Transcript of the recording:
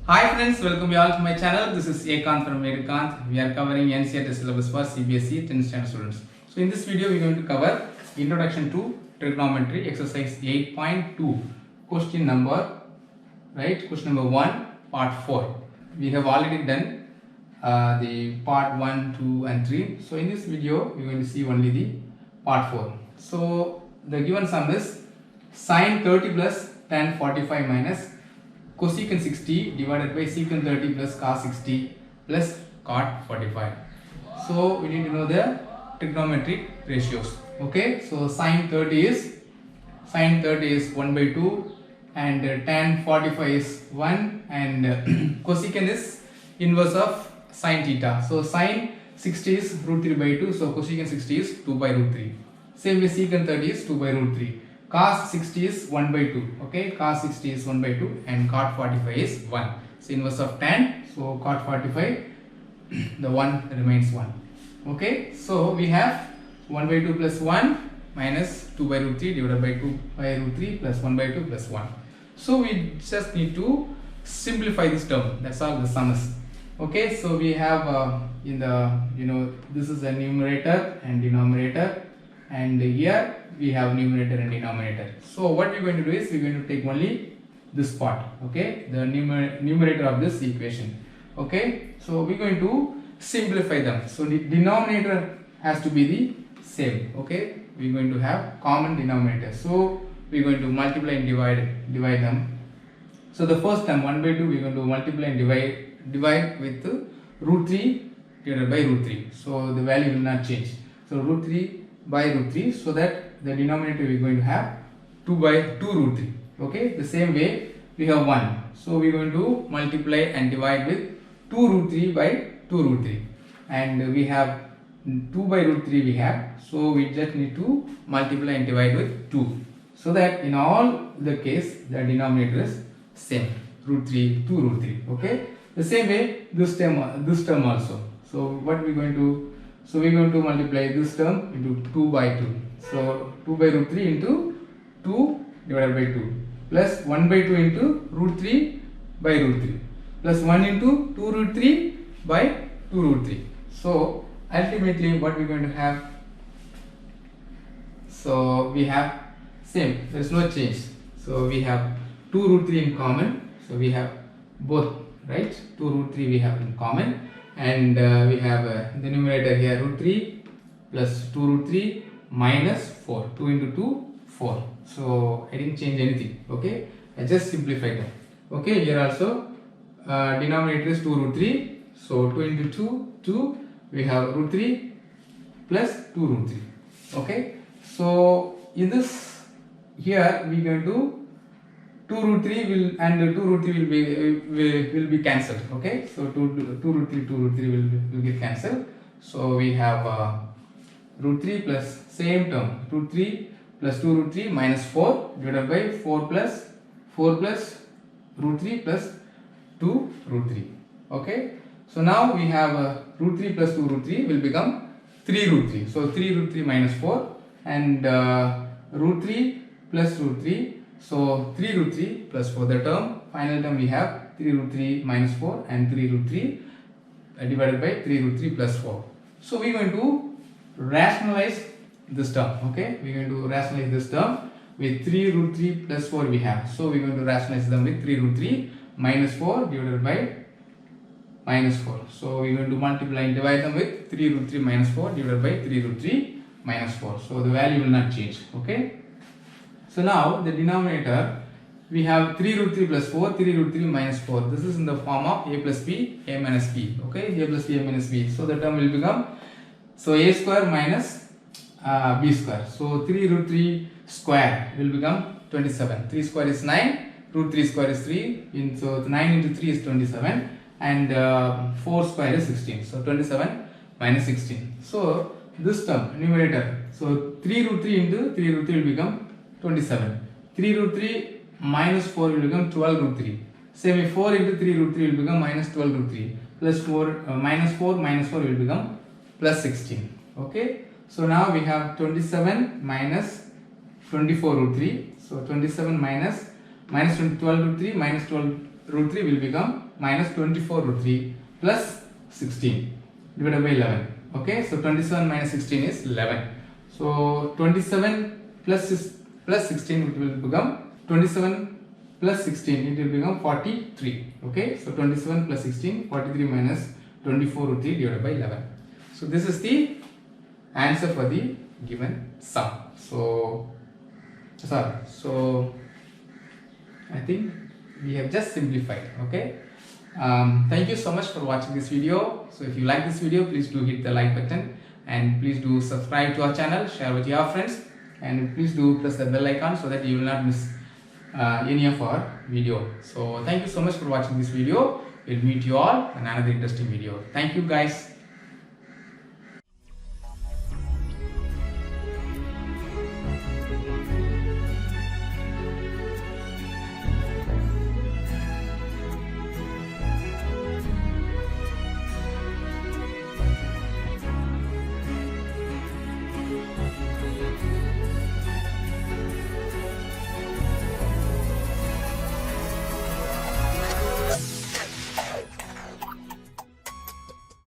Hi friends, welcome you all to my channel. This is Edukanth from Edukanth. We are covering NCERT syllabus for CBSE 10th standard students. So in this video we are going to cover Introduction to Trigonometry exercise 8.2 question number 1 part 4. We have already done the part 1, 2 and 3. So in this video we are going to see only the part 4. So the given sum is sin 30 plus tan 45 minus cosecant 60 divided by secant 30 plus cos 60 plus cot 45. So we need to know the trigonometric ratios. Okay, so sin 30 is 1 by 2 and tan 45 is 1 and cosecant is inverse of sin theta. So sin 60 is root 3 by 2, so cosecant 60 is 2 by root 3. Same way secant 30 is 2 by root 3. Cos 60 is 1 by 2. Okay, cos 60 is 1 by 2 and cot 45 is 1. So inverse of tan, so cot 45, the 1 remains 1. Okay, so we have 1 by 2 plus 1 minus 2 by root 3 divided by 2 by root 3 plus 1 by 2 plus 1. So we just need to simplify this term. That's all the sum is. Okay, so we have in the this is a numerator and denominator, and here we have numerator and denominator. So what we're going to do is we're going to take only this part, okay, the numerator of this equation. Okay, so we're going to simplify them. So the denominator has to be the same. Okay, we're going to have common denominator. So we're going to multiply and divide them. So the first term 1 by 2 we're going to multiply and divide with root 3 divided by root 3. So the value will not change. So root 3 by root 3, so that the denominator we are going to have 2 by 2 root 3. Okay, the same way we have 1, so we are going to multiply and divide with 2 root 3 by 2 root 3, and we have 2 by root 3 we have, so we just need to multiply and divide with 2, so that in all the case the denominator is same, root 3 2 root 3. Okay, the same way this term also. So what we are going to, so we are going to multiply this term into 2 by 2. So 2 by root 3 into 2 divided by 2 plus 1 by 2 into root 3 by root 3 plus 1 into 2 root 3 by 2 root 3. So ultimately what we are going to have, so we have same, there is no change. So we have 2 root 3 in common. So we have both, right? 2 root 3 we have in common. And we have the numerator here root 3 plus 2 root 3 minus 4. 2 into 2, 4. So I didn't change anything. Okay, I just simplified them. Okay, here also denominator is 2 root 3. So 2 into 2, 2. We have root 3 plus 2 root 3. Okay, so in this here we are going to 2 root 3 will and 2 root 3 will be cancelled. Okay, so 2 root 3 will get cancelled. So we have root 3 plus same term root 3 plus 2 root 3 minus 4 divided by 4 plus root 3 plus 2 root 3. Okay, so now we have root 3 plus 2 root 3 will become 3 root 3. So 3 root 3 minus 4 and root 3 plus root 3. So 3 root 3 plus 4, the term, final term we have 3 root 3 minus 4 and 3 root 3 divided by 3 root 3 plus 4. So we are going to rationalize this term. Okay, we are going to rationalize this term with 3 root 3 plus 4 we have. So we are going to rationalize them with 3 root 3 minus 4 divided by minus 4. So we are going to multiply and divide them with 3 root 3 minus 4 divided by 3 root 3 minus 4. So the value will not change. Okay. So now the denominator we have 3 root 3 plus 4, 3 root 3 minus 4. This is in the form of a plus b, a minus b. Okay, a plus b, a minus b. So the term will become, so a square minus b square. So 3 root 3 square will become 27. 3 square is 9, root 3 square is 3. So 9 into 3 is 27 and 4 square is 16. So 27 minus 16. So this term numerator, so 3 root 3 into 3 root 3 will become 27. 3 root 3 minus 4 will become 12 root 3. Same 4 into 3 root 3 will become minus 12 root 3. Plus 4 minus 4 will become plus 16. Okay. So now we have 27 minus 24 root 3. So 27 minus 12 root 3 minus 12 root 3 will become minus 24 root 3 plus 16 divided by 11. Okay, so 27 minus 16 is 11. So 27 plus 16 it will become 27 plus 16 it will become 43. Okay, so 27 plus 16, 43 minus 24 root 3 divided by 11. So this is the answer for the given sum. So I think we have just simplified. Okay, thank you so much for watching this video. So if you like this video, please do hit the like button and please do subscribe to our channel, share with your friends, and please do press the bell icon so that you will not miss any of our video. So thank you so much for watching this video. We'll meet you all in another interesting video. Thank you guys.